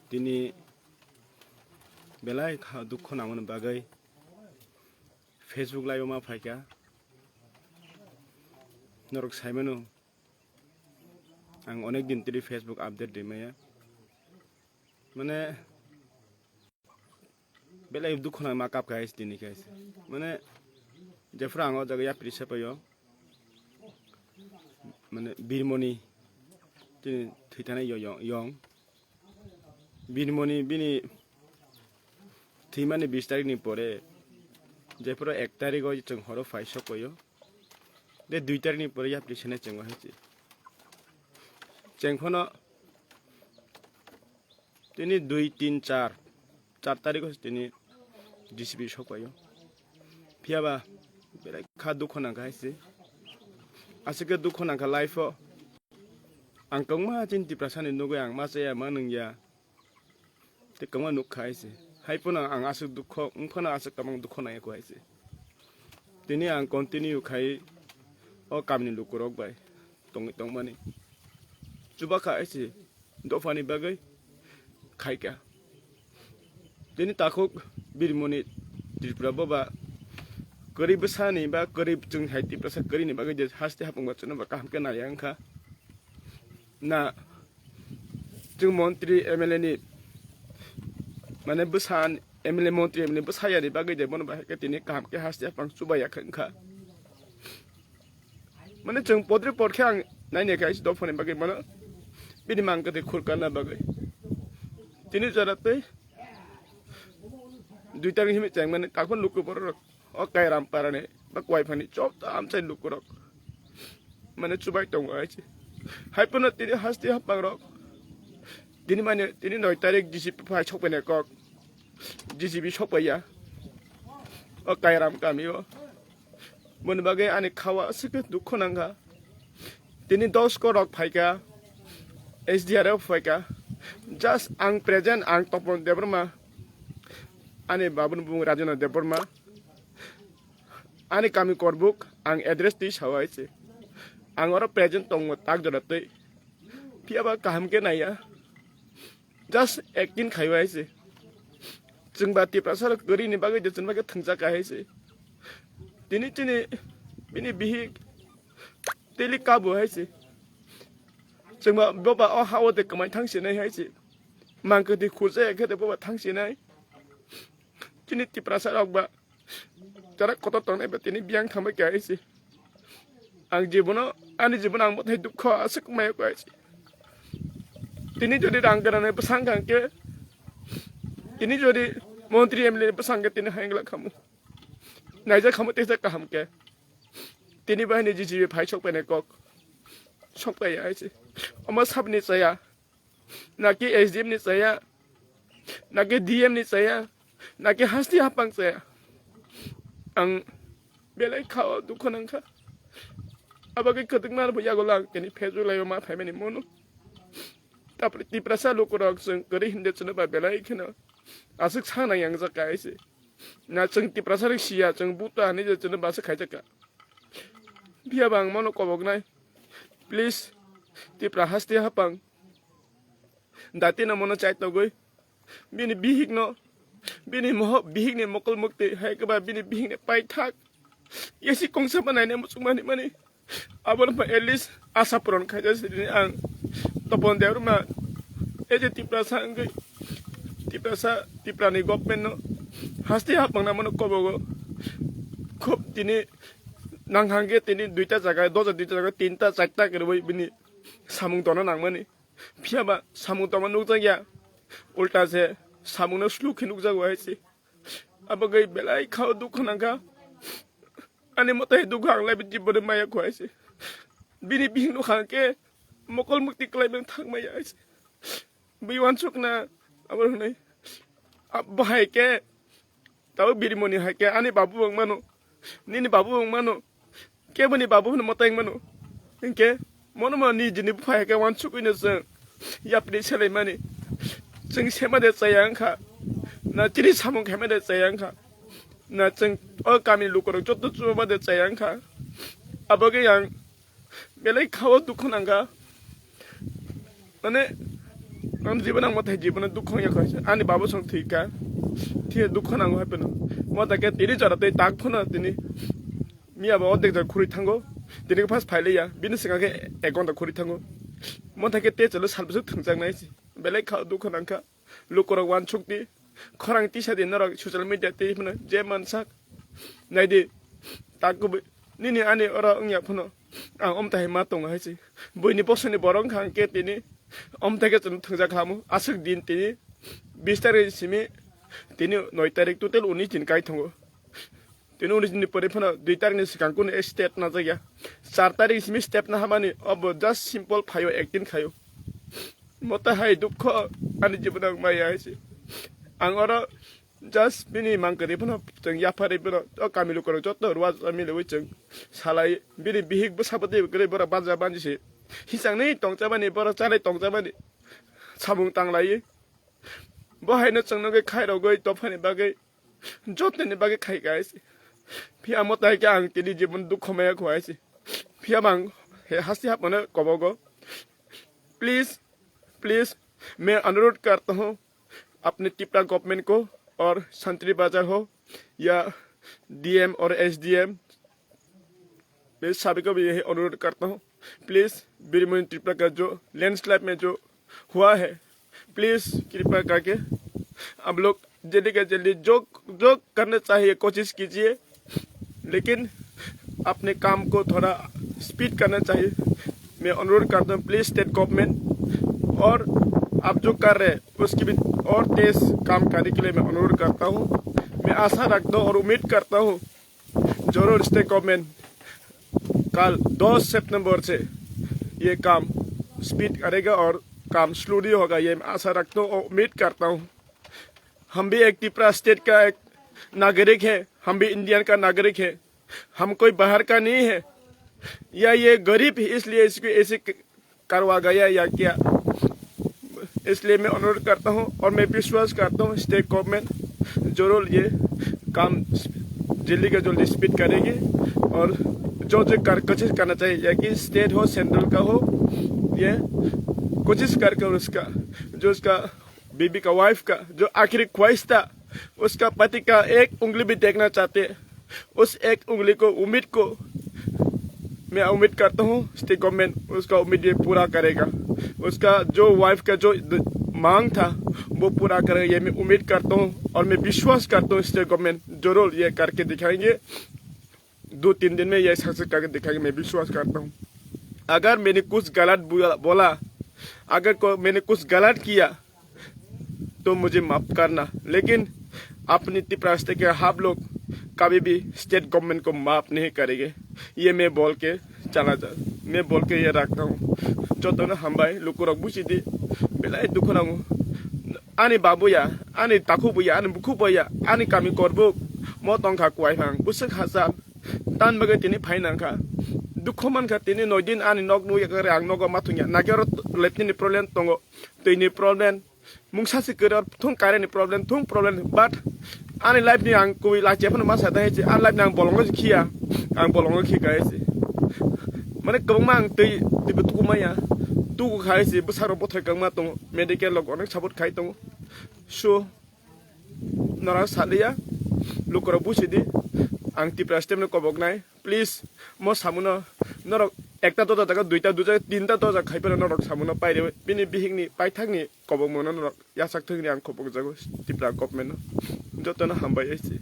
Dini belai dukho namun bagai Facebook live ma faika norok saimanu ang onek din tiri Facebook update di maya mane belai dukho na makap guys dini guys mane jefra ang jaga ya prisa payo mane birmoni tini thitane yong birmoni bini thimane 20 tarik ni pore jefra 1 tarik oi chung horo faisok koyo de 2 tarik ni pore ya prisa ne chengwa hachi Cengkono ini 2, 3, 4 tarik ini DCP shokoyo. Piaba belai ka dukho nang guys. Asike dukho nang live angkong ma cinti prasane nugo yang masaya manung ya. Te kama nuk guys. Hai puna ang asuk dukho ungpona asuk kamang dukho nang guys. Tini ang continue kai o kamni lukurok bai. Tong mani. Coba kasi dofani bagai kaika. Jadi takut birmoni Tripura baba kerib besani ba kerib cung haiti prasa keri ni bagai jadi hasti hapung bacana bakah kena yang ka. Na cung menteri MLA ni mana besan MLA menteri MLA besaya ni bagai jadi mana bagai tini kaham ke hasti hapung coba ya ka. Mana cung potri porkhang nanya guys dofani bagai mana Bini mangka de khurkana bagai. Tini jarate 2 tarik himi chang mane kakon luku borok. O kai ram parane ba kwai phani chop ta am chai luku rok. Mane chubai tong aichi. Hai puna tini hasti hapang rok. Tini mane tini 9 tarik GCP phai chok bene kok. GCP chok ya. O kai ram kami o. Mon bagai ane khawa sike dukho nanga. Tini 10 ko rok phai ka. SDRF faika just ang present ang topon debrma ane babun bung rajana debrma ane kami korbuk ang address ti sawai che ang ora present tong tak jorate piaba kaham ke naya just ekin khaiwai che jingba ti prasar gori ni bagai je jingba ke thangja kai che tini bini bihi teli kabu hai che Cuma bawa hawa de kemai tangsi nai hai si, mangke di kuze ke de bawa tangsi nai. Kini ti perasa rok ba, cara kotor tong nai betini biang kamai kai si. Ang jibono, ani jibono ang mot hai dukho asik mai kai si. Tini jadi ranggaran nai pesanggang ke, tini jadi menteri MLA pesanggang tini hai ngelak kamu. Naija kamu tesa kaham ke, tini bah ni jijiwe phai chok pe kok. Chok pe ya si. Oma sab ni saya, naki SDM ni saya, naki DM ni saya, naki hasti hapang saya. Ang belai kau dukho nangka. Abagai ketik mar bu yagolang kini Facebook live ma phai meni mono. Tapi ti prasa lukurok seng keri hinde chuna ba belai kena. Asik sana yang zakai si. Na seng ti prasa rik sia seng buta ni je chuna ba sa khai jaka. Bia bang mono kobok nai. Please ti prahasti hapang dati na mono chai togoi bini bihik no bini moh bihik ne mokol mukti hai ka ba bini bihik ne pai thak yesi kongsa banai ne musumani mani abon pa at asa puron khaja sidini ang topon deur ma eje ti prasa ngai ti prani government no hasti hapang na mono kobogo khop tini nanghangge tini 2টা জায়গায় 2টা জায়গায় 3টা 4টা করে bini samung tono nang mani piaba samung tono nuk jagya ulta se samung no sluk nuk jagwa haisi abagai belai khau dukho nangka ani motai dukhang lai bi bode maya ko haisi bini bing no khangke mokol mukti klai beng thak maya haisi bi wan chuk na abor nai abhai ke taw birimoni haike ani babu bang mano nini babu bang mano ke bani babu no moteng mano ingke mono ma ni jini phai ke wan chuk ine se yapni chele mani jing sema de sayang kha na tiri samung khame de sayang kha na jing o kami lukorok jot chu ma de sayang kha abage yang belai khawa dukho nanga mane आं जीवन आं मत जीवन दुख या खाइसे आनि बाबू संग theca थी दुख नांगो हापेनो मत के तिनि जराते ताक फना तिनि मिया बा अदेक जर खुरि थांगो तिनि फास फाइले या बिनि सिगा के 1 घन्टा खुरि थांगो मत के ते चलो सालबसु थंजाक नाइसि बेले खा दुख नांखा लुकरक वान छुक्ति खरां तिसा दिन नरक सोशल मीडिया ते फना जे मानसाक नाइदि ताकु निनि आनि अरा अंया फनो आं अमताय मा दङ हाइसि बयनि बसनि बरं खां के तिनि अमताय के थंजा खामु आसक दिन तिनि 20 तारिख सिमि तिनि 9 तारिख टोटल 19 दिन काइ थंगो तिनि 19 दिन परे फनो 2 तारिख नि सिगां कुन स्टेट ना जाया 4 तारिख सिमि स्टेप ना हामानि अब जस्ट सिम्पल फायो एक्टिन खायो मता हाय दुख आनि जीवन माया हाइसि आं अरा just bini mangkari pun jeng yapari pun kami lu korang jodoh ruas kami lu jeng salai bini bihik besabati kiri bora banja banji si hisang ni tong cabani bora cari tong cabani sabung tang lagi bahaya nu ceng nuge kai rogo topan ni bagai jodoh ni bagai kai guys pia motai kya ang tini जीवन दुख में खुआई si pia bang हंसी हाथ मने कबोगो please मैं अनुरोध करता हूँ अपने त्रिपुरा गवर्नमेंट को और संतरी बाजार हो या डीएम और एसडीएम मैं सभी को भी यही अनुरोध करता हूँ प्लीज़ बिरमोइन त्रिपुरा का जो लैंडस्लाइड में जो हुआ है प्लीज़ कृपया करके आप लोग जल्दी के जल्दी जो करना चाहिए कोशिश कीजिए लेकिन अपने काम को थोड़ा स्पीड करना चाहिए मैं अनुरोध करता हूँ प्लीज़ स्टेट गवर्नमेंट और आप जो कर रहे हैं उसकी भी और तेज काम करने के लिए मैं अनुरोध करता हूँ मैं आशा रखता हूँ और उम्मीद करता हूँ जरूर स्टेट गवर्नमेंट कल 2 सितंबर से ये काम स्पीड करेगा और काम स्लोली होगा ये मैं आशा रखता हूँ और उम्मीद करता हूँ हम भी एक त्रिपुरा स्टेट का एक नागरिक है हम भी इंडियन का नागरिक है हम कोई बाहर का नहीं है या ये गरीब है इसलिए इसको ऐसे करवा गया या क्या इसलिए मैं अनुरोध करता हूं और मैं विश्वास करता हूं स्टेट गवर्नमेंट जरूर ये काम जल्दी का जल्दी स्पीड करेगी और जो कोशिश करना चाहिए या कि स्टेट हो सेंट्रल का हो ये कोशिश करके उसका जो उसका बीबी का वाइफ का जो आखिरी ख्वाहिश था उसका पति का एक उंगली भी देखना चाहते उस एक उंगली को उम्मीद को मैं उम्मीद करता हूँ स्टेट गवर्नमेंट उसका उम्मीद ये पूरा करेगा उसका जो वाइफ का जो मांग था वो पूरा करेगा ये मैं उम्मीद करता हूँ और मैं विश्वास करता हूँ स्टेट गवर्नमेंट जरूर ये करके दिखाएंगे 2-3 दिन में ये सक्सेस करके दिखाएंगे मैं विश्वास करता हूँ अगर मैंने कुछ गलत बोला अगर मैंने कुछ गलत किया तो मुझे माफ करना लेकिन अपनी त्रिपुरा स्टेट के आप लोग कभी भी स्टेट गवर्नमेंट को माफ नहीं करेंगे ये मैं बोल के मैं बोल के ये रखता हूँ जो तो ना हम भाई लुकुरक बुझी बेला दुख नांगो आनी बाबुया आनी ताकुबुया आनी बुकुबुया आनी कमी करबो मो तंखा कुआइफां बुसक हासाब तान बगे तिनि फाइनांखा दुख मानखा तिनि 9 दिन आनी नक नु यकरे आं नग माथुया नागेर लेपनि प्रॉब्लेम तंगो तैनि प्रॉब्लेम मुंगसासि कर थुं कारेनि प्रॉब्लेम बाट आनी लाइफ नि आं कुइ लाचेफन मा सादा हेचे आन लाइफ नां बोलंगो खिया आं बोलंगो खिगायसे माने गोबां आं दै बुतुकुमाया तुगु खायसे बसारो बथाय गांमा दङ मेडिकेल लग अनेक सापर्ट खाय दङ सो नरा सालिया लुकर बुसिदि आं त्रिपुरा स्टेटनो कबकनाय प्लिज म सामुनो नरक एकता दजा जागा दुइता दुजा तीनता दजा खायफोरा नरक सामुनो पाइरे बिनि बिहिंनि पाइथांनि कबक मोनो नरक यासाक थोंनि आं कबक जागो त्रिपुरा गवर्नमेन्ट जतन हामबाय एसे